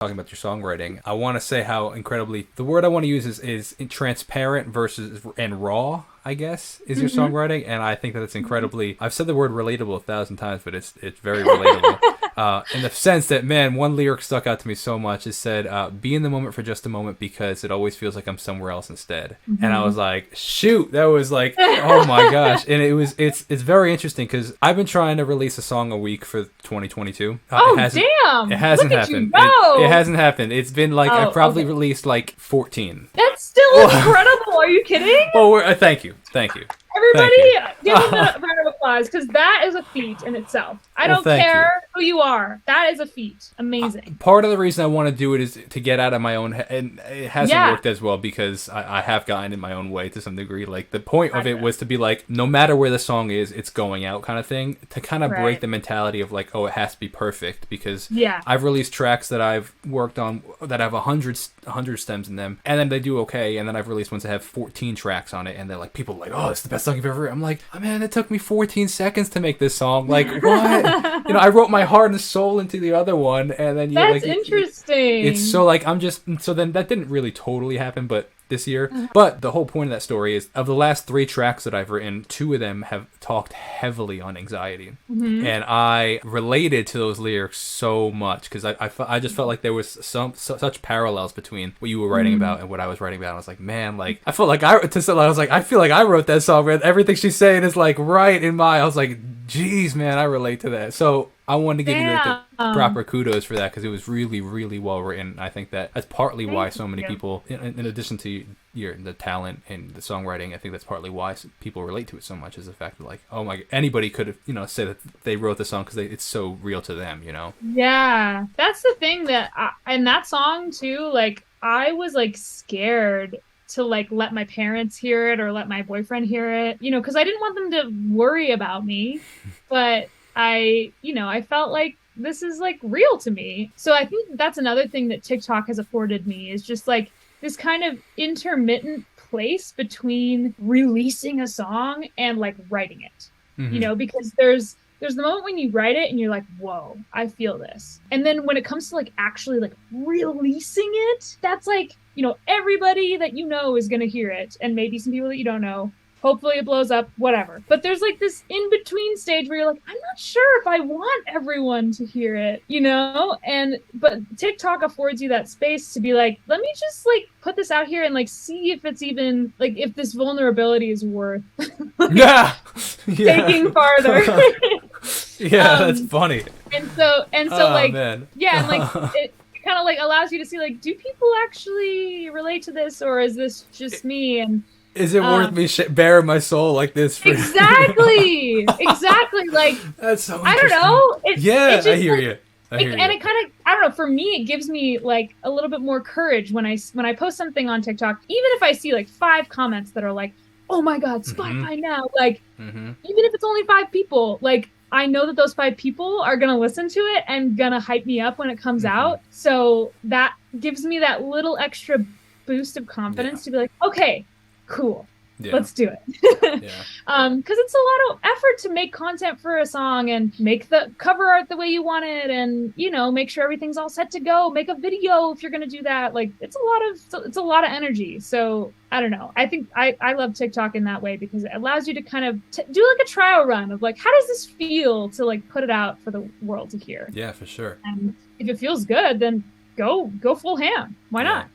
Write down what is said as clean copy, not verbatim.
talking about your songwriting, I want to say how incredibly, the word I want to use is transparent versus and raw, I guess, is your Mm-hmm. songwriting. And I think that it's incredibly, I've said the word relatable 1,000 times, but it's very relatable. In the sense that, man, one lyric stuck out to me so much. It said, be in the moment for just a moment because it always feels like I'm somewhere else instead. And I Mm-hmm. was like, shoot, that was like, oh my gosh. And it's very interesting because I've been trying to release a song a week for 2022. It Oh, hasn't, it damn. Look hasn't at you happened. It go. hasn't happened. It's been like, I've Oh, probably okay. released like 14. That's still incredible. Are you kidding? Well, thank you. Thank you. Thank you. Everybody, give them a round of applause because that is a feat in itself. I Well, don't thank you. care who you are. That is a feat. Amazing. Part of the reason I want to do it is to get out of my own head, and it hasn't Yeah. worked as well because I have gotten in my own way to some degree. Like, the point of it Gotcha. was to be like, no matter where the song is, it's going out kind of thing, to kind of break Right. the mentality of like, oh, it has to be perfect, because Yeah. I've released tracks that I've worked on that have a hundred stems in them, and then they do okay, and then I've released ones that have 14 tracks on it, and they're like, people are like, oh, it's the best song you've ever written. I'm like, oh, man, it took me 14 seconds to make this song. Like, what? I wrote my heart and soul into the other one, and then That's it's interesting. so like so then that didn't really totally happen, but this year. But the whole point of that story is, of the last 3 tracks that I've written, 2 of them have talked heavily on anxiety, and I related to those lyrics so much because I just felt like there was such parallels between what you were writing about and what I was writing about. And I was like, man, like I felt like I was like, I feel like I wrote that song, man. Everything she's saying is like right in my. I was like, geez, man, I relate to that. So I wanted to give you the Damn. proper kudos for that because it was really, really well written. I think that's partly why Thank so many you. people, in addition to the talent and the songwriting, I think that's partly why people relate to it so much, is the fact that, like, oh my, anybody could have, say that they wrote the song because it's so real to them. Yeah. That's the thing and that song too, like, I was like scared to like let my parents hear it or let my boyfriend hear it, because I didn't want them to worry about me. But I felt like this is like real to me. So I think that's another thing that TikTok has afforded me, is just like this kind of intermittent place between releasing a song and like writing it. Hmm. Because there's the moment when you write it and you're like, whoa, I feel this. And then when it comes to like actually like releasing it, that's like, everybody that is going to hear it, and maybe some people that you don't know. Hopefully it blows up, whatever. But there's like this in between stage where you're like, I'm not sure if I want everyone to hear it. But TikTok affords you that space to be like, let me just like put this out here and like see if it's even like, if this vulnerability is worth Yeah, yeah, taking farther. yeah. That's um funny. and so Oh like, man. yeah, and like it kind of like allows you to see like, do people actually relate to this, or is this just me? And Is it worth um me bearing my soul like this for? exactly, like, That's so I don't interesting. know, it Yeah, I just hear like, you. I hear and you. it kind of, I don't know, for me it gives me like a little bit more courage when I post something on TikTok, even if I see like 5 comments that are like, oh my god, Hmm. Spotify now, like, Hmm. even if it's only 5 people, like, I know that those 5 people are gonna listen to it and gonna hype me up when it comes Hmm. out. So that gives me that little extra boost of Yeah. confidence to be like, okay, cool, Yeah. let's do it. Yeah. Because it's a lot of effort to make content for a song and make the cover art the way you want it, and make sure everything's all set to go, make a video if you're going to do that. Like, it's a lot of energy. So I don't know, I think I love TikTok in that way because it allows you to kind of do like a trial run of like, how does this feel to like put it out for the world to hear. Yeah, for sure. And if it feels good, then go full ham, why Yeah. not?